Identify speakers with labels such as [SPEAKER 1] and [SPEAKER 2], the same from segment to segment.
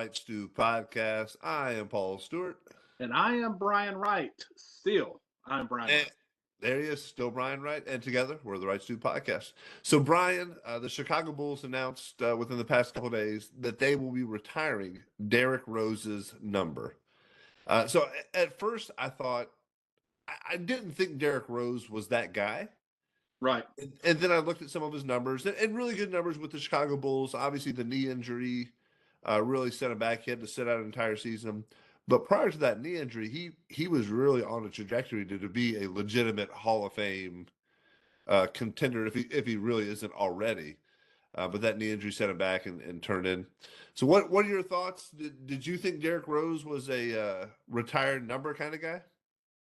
[SPEAKER 1] Wright Stew podcast. I am Paul Stewart.
[SPEAKER 2] And I am Brian Wright. Still, I'm Brian
[SPEAKER 1] And
[SPEAKER 2] Wright.
[SPEAKER 1] there he is, still Brian Wright. And together, we're the Wright Stew podcast. So, Brian, the Chicago Bulls announced within the past couple of days that they will be retiring Derrick Rose's number. So, at first, I thought, I didn't think Derrick Rose was that guy.
[SPEAKER 2] Right.
[SPEAKER 1] And then I looked at some of his numbers, and really good numbers with the Chicago Bulls. Obviously, the knee injury really set him back. He had to sit out an entire season. But prior to that knee injury, he was really on a trajectory to be a legitimate Hall of Fame contender if he really isn't already. But that knee injury set him back and turned in. So what are your thoughts? Did you think Derrick Rose was a retired number kind of guy?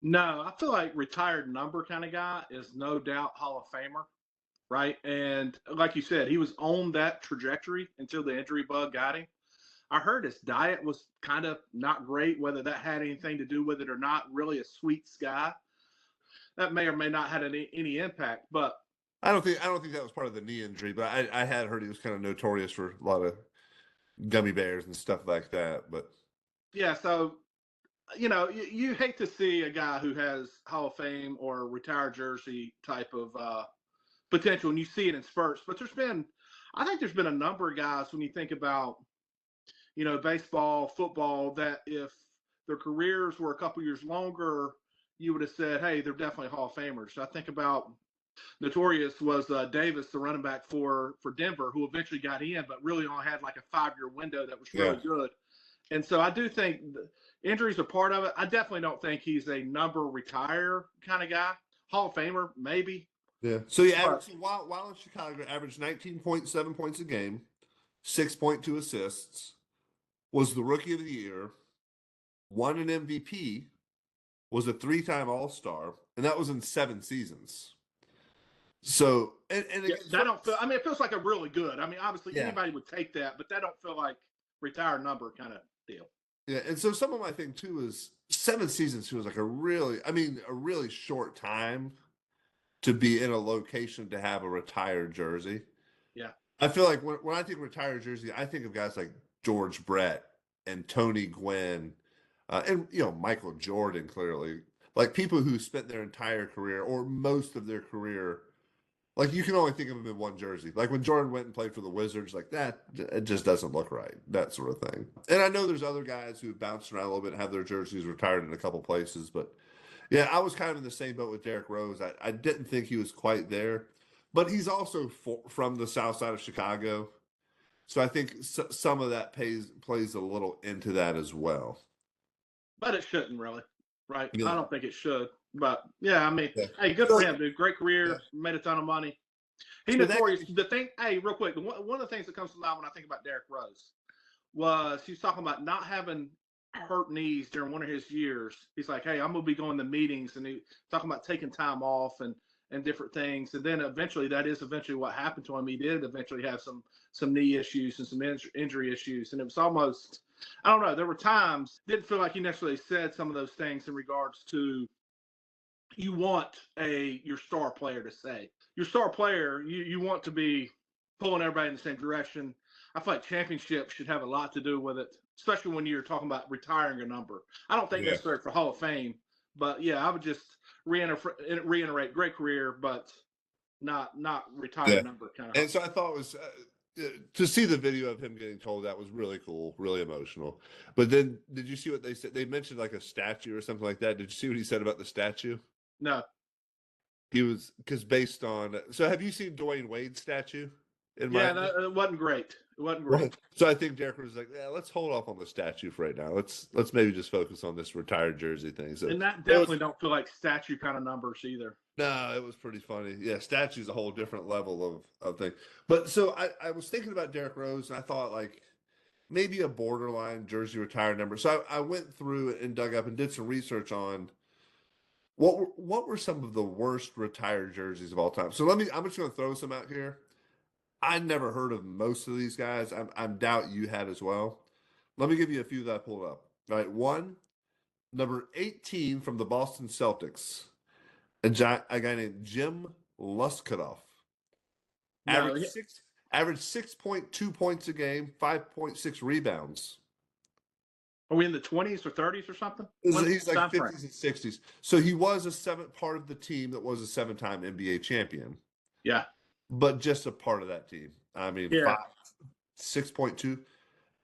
[SPEAKER 2] No, I feel like retired number kind of guy is no doubt Hall of Famer, right? And like you said, he was on that trajectory until the injury bug got him. I heard his diet was kind of not great, whether that had anything to do with it or not. Really a sweet guy. That may or may not have any impact, but
[SPEAKER 1] I don't think that was part of the knee injury, but I had heard he was kind of notorious for a lot of gummy bears and stuff like that. But
[SPEAKER 2] yeah, so you hate to see a guy who has Hall of Fame or retired jersey type of potential, and you see it in spurts. But I think there's been a number of guys when you think about, baseball, football, that if their careers were a couple years longer, you would have said, hey, they're definitely Hall of Famers. I think about notorious was Davis, the running back for Denver, who eventually got in, but really only had like a 5-year window that was really good. And so I do think injuries are part of it. I definitely don't think he's a number retire kind of guy. Hall of Famer, maybe.
[SPEAKER 1] yeah. So he averaged, while in Chicago, averaged 19.7 points a game, 6.2 assists, was the rookie of the year, won an MVP, was a 3-time All-Star, and that was in 7 seasons. So, and
[SPEAKER 2] yeah, that don't feel. I mean, it feels like a really good. I mean, obviously anybody would take that, but that don't feel like retired number kind of deal.
[SPEAKER 1] Yeah, and so some of my thing too is 7 seasons feels like a really short time to be in a location to have a retired jersey.
[SPEAKER 2] Yeah.
[SPEAKER 1] I feel like when I think retired jersey, I think of guys like George Brett and Tony Gwynn, and Michael Jordan, clearly, like people who spent their entire career or most of their career, like you can only think of them in one jersey. Like when Jordan went and played for the Wizards, like that, it just doesn't look right, that sort of thing. And I know there's other guys who bounced around a little bit and have their jerseys retired in a couple places, but yeah, I was kind of in the same boat with Derrick Rose. I didn't think he was quite there, but he's also from the south side of Chicago. So I think some of that plays a little into that as well.
[SPEAKER 2] But it shouldn't really, right?
[SPEAKER 1] Yeah.
[SPEAKER 2] I don't think it should. But yeah, I mean, hey, good for him, dude. Great career, made a ton of money. He notorious. The thing, hey, real quick, one of the things that comes to mind when I think about Derrick Rose was he's talking about not having hurt knees during one of his years. He's like, hey, I'm gonna be going to meetings, and he talking about taking time off and different things. And then eventually, that is eventually what happened to him. He did eventually have some knee issues and some injury issues, and it was almost, I don't know. There were times didn't feel like he necessarily said some of those things in regards to you want your star player to say. Your star player, you want to be pulling everybody in the same direction. I feel like championships should have a lot to do with it, especially when you're talking about retiring a number. I don't think necessarily for Hall of Fame, but yeah, I would just reiterate great career, but not retired number kind of.
[SPEAKER 1] And so I thought it was to see the video of him getting told that was really cool, really emotional. But then, did you see what they said? They mentioned like a statue or something like that. Did you see what he said about the statue?
[SPEAKER 2] No.
[SPEAKER 1] He was based on. So have you seen Dwayne Wade's statue?
[SPEAKER 2] It wasn't great. It wasn't great.
[SPEAKER 1] Right. So I think Derrick was like, yeah, let's hold off on the statue for right now. Let's maybe just focus on this retired jersey thing. So,
[SPEAKER 2] and that definitely don't feel like statue kind of numbers either.
[SPEAKER 1] No, it was pretty funny. Yeah, statue's a whole different level of thing. But so I was thinking about Derrick Rose, and I thought like maybe a borderline jersey retired number. So I went through and dug up and did some research on what were some of the worst retired jerseys of all time. So I'm just going to throw some out here. I never heard of most of these guys. I doubt you had as well. Let me give you a few that I pulled up. All right, number 18 from the Boston Celtics, a guy named Jim Luskadov. Averaged 6.2 points a game, 5.6 rebounds.
[SPEAKER 2] Are we in the 20s or 30s or something?
[SPEAKER 1] He's like 50s and 60s. So he was a seventh part of the team that was a 7-time NBA champion.
[SPEAKER 2] Yeah.
[SPEAKER 1] But just a part of that team. I mean,
[SPEAKER 2] Yeah.
[SPEAKER 1] 6.2.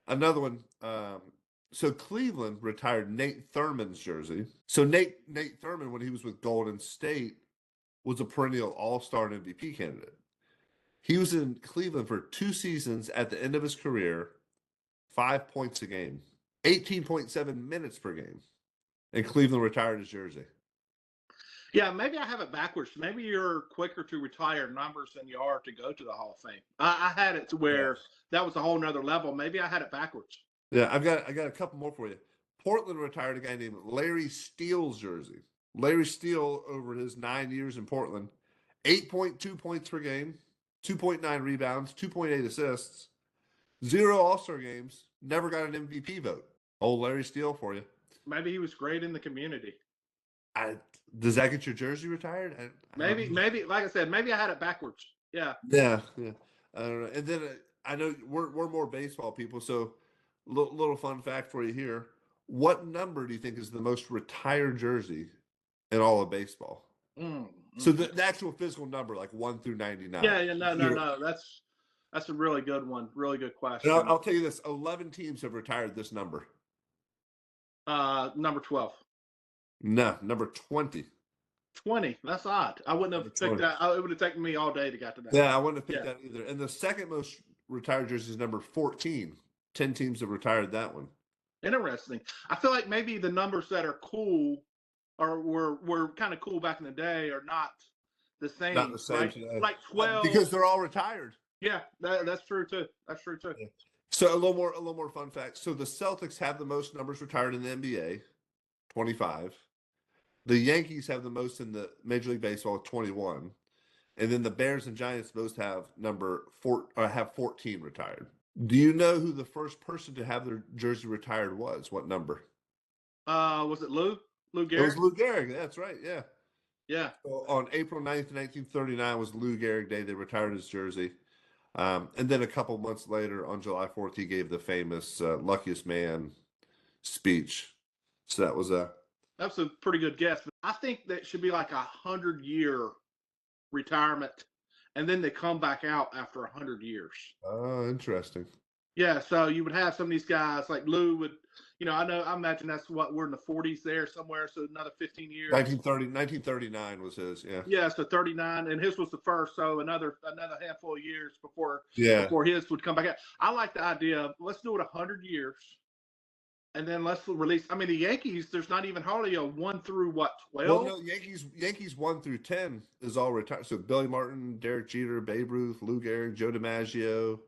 [SPEAKER 1] Another one. So Cleveland retired Nate Thurman's jersey. So Nate Thurman, when he was with Golden State, was a perennial All-Star and MVP candidate. He was in Cleveland for 2 seasons at the end of his career, 5 points a game, 18.7 minutes per game, and Cleveland retired his jersey.
[SPEAKER 2] Yeah, maybe I have it backwards. Maybe you're quicker to retire numbers than you are to go to the Hall of Fame. I had it to where that was a whole nother level. Maybe I had it backwards.
[SPEAKER 1] Yeah, I got a couple more for you. Portland retired a guy named Larry Steele's jersey. Larry Steele, over his 9 years in Portland, 8.2 points per game, 2.9 rebounds, 2.8 assists, 0 All-Star games, never got an MVP vote. Old Larry Steele for you.
[SPEAKER 2] Maybe he was great in the community.
[SPEAKER 1] Does that get your jersey retired?
[SPEAKER 2] Maybe, like I said, maybe I had it backwards. Yeah.
[SPEAKER 1] Yeah. I don't know. And then I know we're more baseball people, so little fun fact for you here. What number do you think is the most retired jersey in all of baseball? So the actual physical number, like 1 through 99.
[SPEAKER 2] Yeah. No. That's a really good one. Really good question.
[SPEAKER 1] And I'll tell you this: 11 teams have retired this number.
[SPEAKER 2] Number 12.
[SPEAKER 1] No, number 20.
[SPEAKER 2] 20. That's odd. I wouldn't have picked that. It would have taken me all day to get to that.
[SPEAKER 1] Yeah, I wouldn't have picked that either. And the second most retired jersey is number 14. 10 teams have retired that one.
[SPEAKER 2] Interesting. I feel like maybe the numbers that are cool or were kind of cool back in the day are not the same.
[SPEAKER 1] Not the same today.
[SPEAKER 2] Like 12.
[SPEAKER 1] Because they're all retired.
[SPEAKER 2] Yeah, that's true too. That's true too.
[SPEAKER 1] Yeah. So a little more fun facts. So the Celtics have the most numbers retired in the NBA, 25. The Yankees have the most in the Major League Baseball, 21. And then the Bears and Giants both have 14 retired. Do you know who the first person to have their jersey retired was? What number?
[SPEAKER 2] Was it Lou Gehrig?
[SPEAKER 1] It was Lou Gehrig. That's right. Yeah.
[SPEAKER 2] Yeah.
[SPEAKER 1] So on April 9th, 1939 was Lou Gehrig Day. They retired his jersey. And then a couple months later, on July 4th, he gave the famous luckiest man speech. So that was
[SPEAKER 2] a pretty good guess. I think that should be like 100-year retirement, and then they come back out after 100 years.
[SPEAKER 1] Oh, interesting.
[SPEAKER 2] Yeah, so you would have some of these guys like Lou would, I imagine that's what we're in the 40s there somewhere, so another 15 years.
[SPEAKER 1] 1939 was his, yeah.
[SPEAKER 2] Yeah, so 39, and his was the first, so another handful of years before his would come back out. I like the idea of let's do it 100 years. And then let's release. I mean, the Yankees. There's not even hardly a 1 through 12.
[SPEAKER 1] Well, no, Yankees 1 through 10 is all retired. So Billy Martin, Derek Jeter, Babe Ruth, Lou Gehrig, Joe DiMaggio.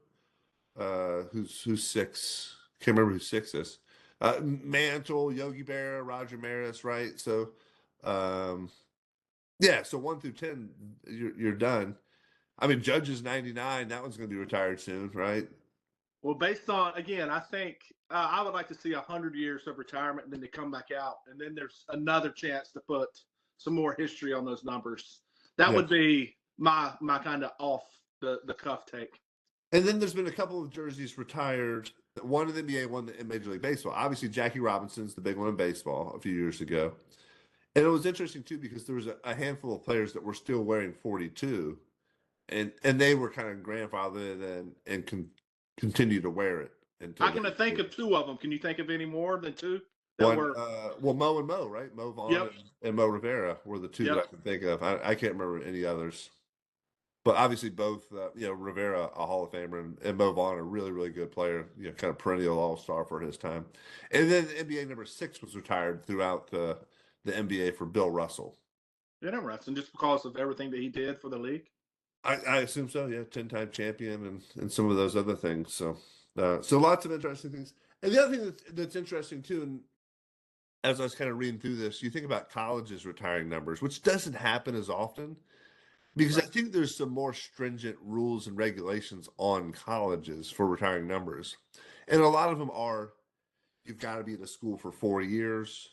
[SPEAKER 1] Who's 6? Can't remember who 6 is. Mantle, Yogi Berra, Roger Maris, right? So, so 1 through 10, you're done. I mean, Judge is 99. That one's going to be retired soon, right?
[SPEAKER 2] Well, based on, again, I think I would like to see 100 years of retirement, and then they come back out, and then there's another chance to put some more history on those numbers. That would be my kind of off the cuff take.
[SPEAKER 1] And then there's been a couple of jerseys retired, one in the NBA, one in Major League Baseball. Obviously, Jackie Robinson's the big one in baseball a few years ago. And it was interesting, too, because there was a handful of players that were still wearing 42, and they were kind of grandfathered and continue to wear it.
[SPEAKER 2] I can think of 2 of them. Can you think of any more than 2?
[SPEAKER 1] Mo and Mo, right? Mo Vaughn and Mo Rivera were the 2 that I can think of. I can't remember any others. But obviously both, Rivera, a Hall of Famer, and Mo Vaughn, a really, really good player, kind of perennial all-star for his time. And then NBA number 6 was retired throughout the NBA for Bill Russell.
[SPEAKER 2] Interesting, just because of everything that he did for the league?
[SPEAKER 1] I assume so, yeah. 10-time champion and some of those other things. So lots of interesting things. And the other thing that's interesting, too, and as I was kind of reading through this, you think about colleges retiring numbers, which doesn't happen as often. Because I think there's some more stringent rules and regulations on colleges for retiring numbers. And a lot of them are, you've got to be in a school for 4 years.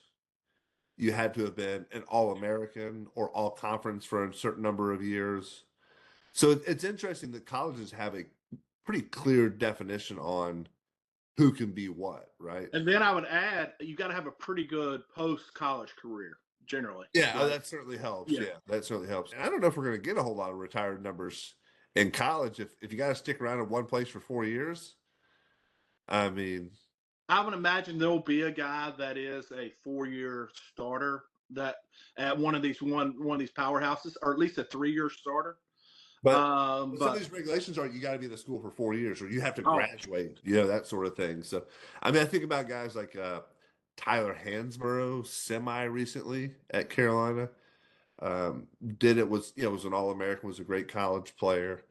[SPEAKER 1] You had to have been an All-American or All-Conference for a certain number of years. So it's interesting that colleges have a pretty clear definition on who can be what, right?
[SPEAKER 2] And then I would add, you got to have a pretty good post-college career, generally.
[SPEAKER 1] Yeah,
[SPEAKER 2] Right?
[SPEAKER 1] that certainly helps.
[SPEAKER 2] Yeah.
[SPEAKER 1] Yeah, that certainly helps. And I don't know if we're going to get a whole lot of retired numbers in college if you got to stick around in one place for 4 years. I mean,
[SPEAKER 2] I would imagine there'll be a guy that is a 4-year starter that at one of these powerhouses, or at least a 3-year starter.
[SPEAKER 1] but some of
[SPEAKER 2] But
[SPEAKER 1] these regulations are you got to be in the school for 4 years, or you have to
[SPEAKER 2] oh,
[SPEAKER 1] graduate, you know, that sort of thing. So, I mean, I think about guys like Tyler Hansborough, semi recently at Carolina. Did it was was an All American, was a great college player,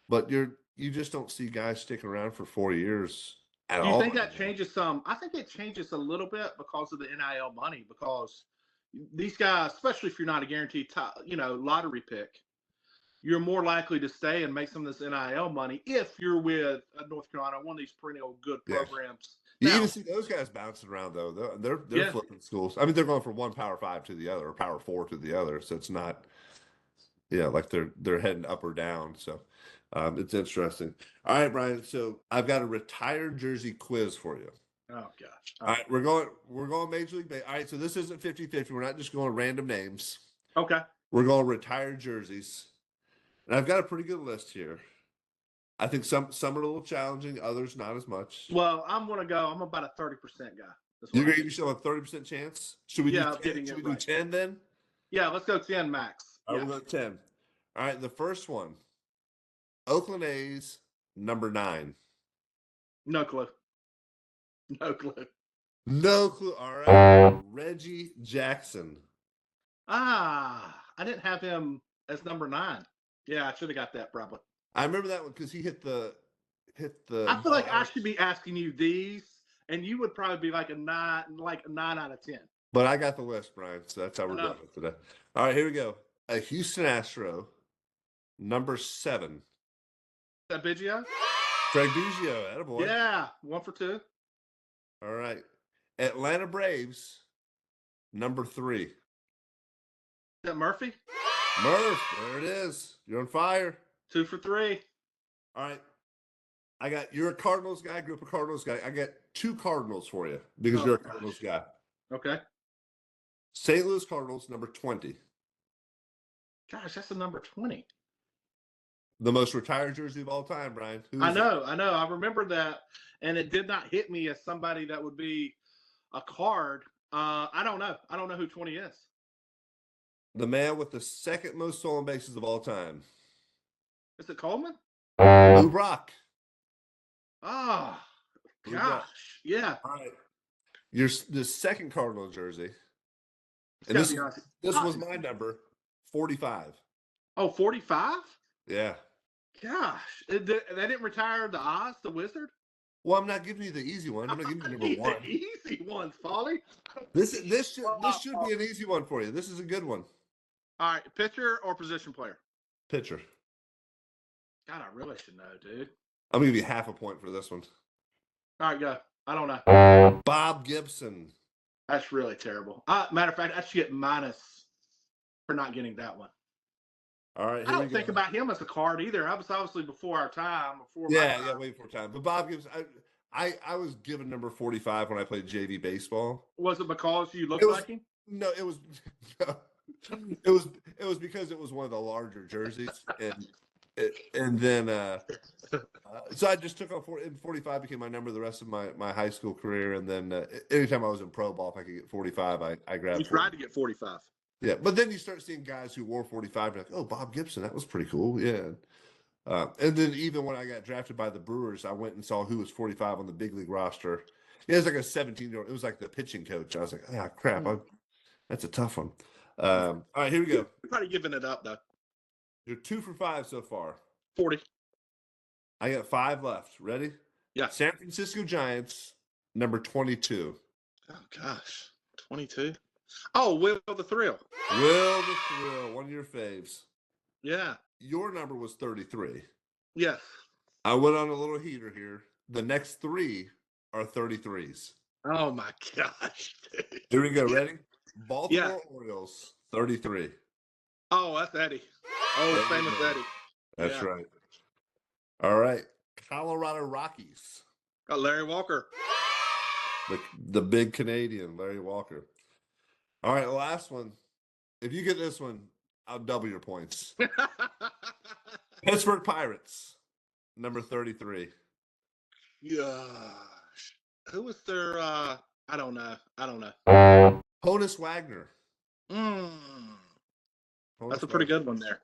[SPEAKER 1] but you just don't see guys sticking around for 4 years at
[SPEAKER 2] do you
[SPEAKER 1] all
[SPEAKER 2] think that
[SPEAKER 1] anymore.
[SPEAKER 2] changes some? I think it changes a little bit because of the NIL money. Because these guys, especially if you're not a guaranteed, lottery pick, you're more likely to stay and make some of this NIL money if you're with North Carolina, one of these perennial good
[SPEAKER 1] Yeah.
[SPEAKER 2] programs.
[SPEAKER 1] You
[SPEAKER 2] Now,
[SPEAKER 1] even see those guys bouncing around though. They're
[SPEAKER 2] yeah,
[SPEAKER 1] flipping schools. I mean, they're going from one Power Five to the other, or Power Four to the other. So it's not, like they're heading up or down. So it's interesting. All right, Brian. So I've got a retired jersey quiz for you.
[SPEAKER 2] oh gosh.
[SPEAKER 1] All right, we're going Major League Baseball. All right, so this isn't 50-50. We're not just going random names.
[SPEAKER 2] Okay.
[SPEAKER 1] We're going retired jerseys. And I've got a pretty good list here. I think some are a little challenging, others not as much.
[SPEAKER 2] Well, I'm gonna go. I'm about a 30% guy.
[SPEAKER 1] You're going to give yourself a 30% chance? Should we do 10?
[SPEAKER 2] getting
[SPEAKER 1] Should
[SPEAKER 2] it
[SPEAKER 1] we do
[SPEAKER 2] right.
[SPEAKER 1] 10 then?
[SPEAKER 2] Yeah, let's go 10 max.
[SPEAKER 1] All right, we'll go 10. All right, the first one. Oakland A's, number 9.
[SPEAKER 2] No clue. No clue.
[SPEAKER 1] No clue. All right. Reggie Jackson.
[SPEAKER 2] I didn't have him as number 9. Yeah, I should have got that probably.
[SPEAKER 1] I remember that one because he hit the
[SPEAKER 2] I feel like I should be asking you these, and you would probably be like a 9 out of 10.
[SPEAKER 1] But I got the list, Brian, so that's how we're doing it today. All right, here we go. A Houston Astro, number 7.
[SPEAKER 2] Is that Biggio?
[SPEAKER 1] Craig Biggio, attaboy.
[SPEAKER 2] Yeah, 1 for 2.
[SPEAKER 1] All right. Atlanta Braves, number 3.
[SPEAKER 2] Is that Murphy?
[SPEAKER 1] Murph, there it is. You're on fire.
[SPEAKER 2] 2 for 3.
[SPEAKER 1] All right. You're a Cardinals guy, grew up a Cardinals guy. I got 2 Cardinals for you because you're a Cardinals guy.
[SPEAKER 2] Okay.
[SPEAKER 1] St. Louis Cardinals, number 20.
[SPEAKER 2] Gosh, that's the number 20.
[SPEAKER 1] The most retired jersey of all time, Brian.
[SPEAKER 2] I know. I remember that, and it did not hit me as somebody that would be a card. I don't know. I don't know who 20 is.
[SPEAKER 1] The man with the second most stolen bases of all time.
[SPEAKER 2] Is it Coleman?
[SPEAKER 1] Lou Brock.
[SPEAKER 2] Oh, gosh. Yeah.
[SPEAKER 1] All right. The second Cardinal jersey. And this was my number, 45.
[SPEAKER 2] Oh, 45?
[SPEAKER 1] Yeah.
[SPEAKER 2] Gosh. They didn't retire the Oz, the Wizard?
[SPEAKER 1] Well, I'm not giving you the easy one. I'm going to give you number 1.
[SPEAKER 2] The easy ones, Folly.
[SPEAKER 1] This should be an easy one for you. This is a good one.
[SPEAKER 2] All right. Pitcher or position player?
[SPEAKER 1] Pitcher.
[SPEAKER 2] God, I really should know, dude.
[SPEAKER 1] I'm going to give you half a point for this one.
[SPEAKER 2] All right, go. I don't know.
[SPEAKER 1] Bob Gibson.
[SPEAKER 2] That's really terrible. Matter of fact, I should get minus for not getting that one.
[SPEAKER 1] All right.
[SPEAKER 2] I don't think about him as a card either. I was obviously before our time.
[SPEAKER 1] Way before time. But Bob Gibson, I was given number 45 when I played JV baseball.
[SPEAKER 2] Was it because you looked like him?
[SPEAKER 1] No, it was. It was because it was one of the larger jerseys, and then so I just took off 45 became my number the rest of my high school career, and then anytime I was in pro ball, if I could get 45, I grabbed.
[SPEAKER 2] You tried to get 45.
[SPEAKER 1] Yeah, but then you start seeing guys who wore 45, and you're like, oh, Bob Gibson, that was pretty cool. Yeah. And then even when I got drafted by the Brewers, I went and saw who was 45 on the big league roster. Yeah, it was like a 17-year-old. It was like the pitching coach. I was like, ah, crap. That's a tough one. All right, here we go.
[SPEAKER 2] You're probably giving it up, though.
[SPEAKER 1] You're 2 for 5 so far.
[SPEAKER 2] 40.
[SPEAKER 1] I got 5 left. Ready?
[SPEAKER 2] Yeah.
[SPEAKER 1] San Francisco Giants, number 22.
[SPEAKER 2] Oh, gosh. 22? Oh, Will the Thrill.
[SPEAKER 1] Will the Thrill, one of your faves.
[SPEAKER 2] Yeah.
[SPEAKER 1] Your number was 33.
[SPEAKER 2] Yes.
[SPEAKER 1] I went on a little heater here. The next 3 are 33s.
[SPEAKER 2] Oh, my gosh. Dude.
[SPEAKER 1] Here we go. Ready? Baltimore Orioles, 33.
[SPEAKER 2] Oh, that's Eddie. Oh, famous Eddie.
[SPEAKER 1] That's right. All right. Colorado Rockies,
[SPEAKER 2] Got Larry Walker.
[SPEAKER 1] The big Canadian, Larry Walker. All right, last one. If you get this one, I'll double your points. Pittsburgh Pirates, number 33.
[SPEAKER 2] Gosh. Who was their I don't know.
[SPEAKER 1] Honus Wagner.
[SPEAKER 2] That's a pretty good one there.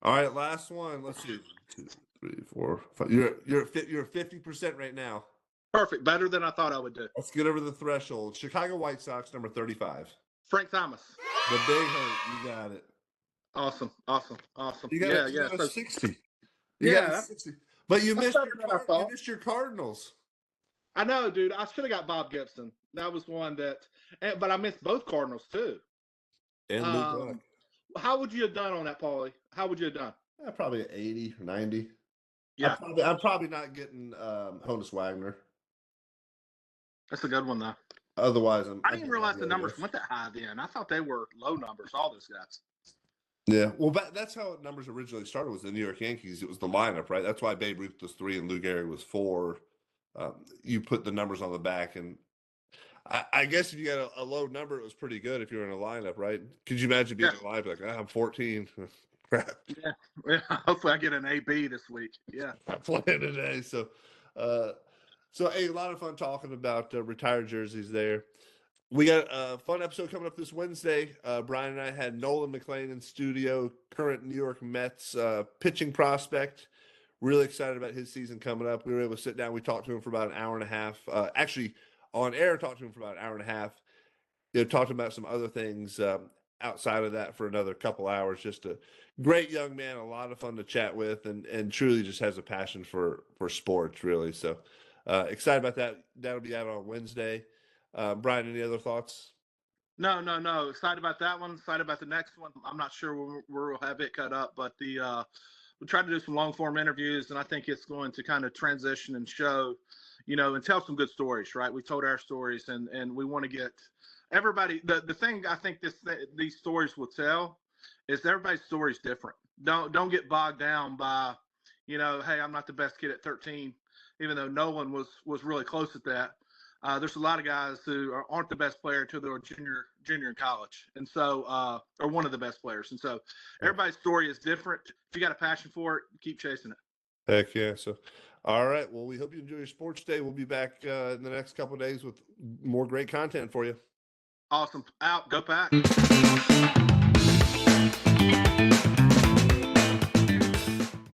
[SPEAKER 1] All right, last one. Let's see. 2, 3, 4, 5. You're 50% right now.
[SPEAKER 2] Perfect. Better than I thought I would do.
[SPEAKER 1] Let's get over the threshold. Chicago White Sox, number 35.
[SPEAKER 2] Frank Thomas.
[SPEAKER 1] The big hurt. You got it.
[SPEAKER 2] Awesome.
[SPEAKER 1] You got a 60. You got a 60. But you missed your Cardinals.
[SPEAKER 2] I know, dude. I should have got Bob Gibson. That was one but I missed both Cardinals too.
[SPEAKER 1] And Luke Buck.
[SPEAKER 2] How would you have done on that, Paulie? How would you have done?
[SPEAKER 1] Probably 80 or 90.
[SPEAKER 2] Yeah.
[SPEAKER 1] I'm probably not getting Honus Wagner.
[SPEAKER 2] That's a good one, though.
[SPEAKER 1] Otherwise,
[SPEAKER 2] I didn't realize the numbers went that high then. I thought they were low numbers, all those guys.
[SPEAKER 1] Yeah, well, that's how numbers originally started with the New York Yankees. It was the lineup, right? That's why Babe Ruth was 3 and Lou Gehrig was 4. You put the numbers on the back, and I guess if you got a low number, it was pretty good if you were in a lineup, right? Could you imagine being in a lineup like, I'm 14? Crap.
[SPEAKER 2] Yeah. Hopefully I get an AB this week. Yeah.
[SPEAKER 1] I'm playing today. So, hey, a lot of fun talking about retired jerseys there. We got a fun episode coming up this Wednesday. Brian and I had Nolan McLean in studio, current New York Mets pitching prospect. Really excited about his season coming up. We were able to sit down. We talked to him for about an hour and a half. Actually, on air, talked to him for about an hour and a half. Talked about some other things outside of that for another couple hours. Just a great young man, a lot of fun to chat with, and truly just has a passion for sports, really. So excited about that. That'll be out on Wednesday. Brian, any other thoughts?
[SPEAKER 2] No. Excited about that one. Excited about the next one. I'm not sure where we'll have it cut up, but we tried to do some long form interviews, and I think it's going to kind of transition and show, and tell some good stories, right? We told our stories, and we want to get everybody. The thing I think these stories will tell is everybody's story is different. Don't get bogged down by, hey, I'm not the best kid at 13, even though Nolan was really close at that. There's a lot of guys who aren't the best player until they're junior in college, and so or one of the best players. And so everybody's story is different. If you got a passion for it, keep chasing it.
[SPEAKER 1] Heck yeah! So, all right. Well, we hope you enjoy your sports day. We'll be back in the next couple of days with more great content for you.
[SPEAKER 2] Awesome. Out. Go Pack.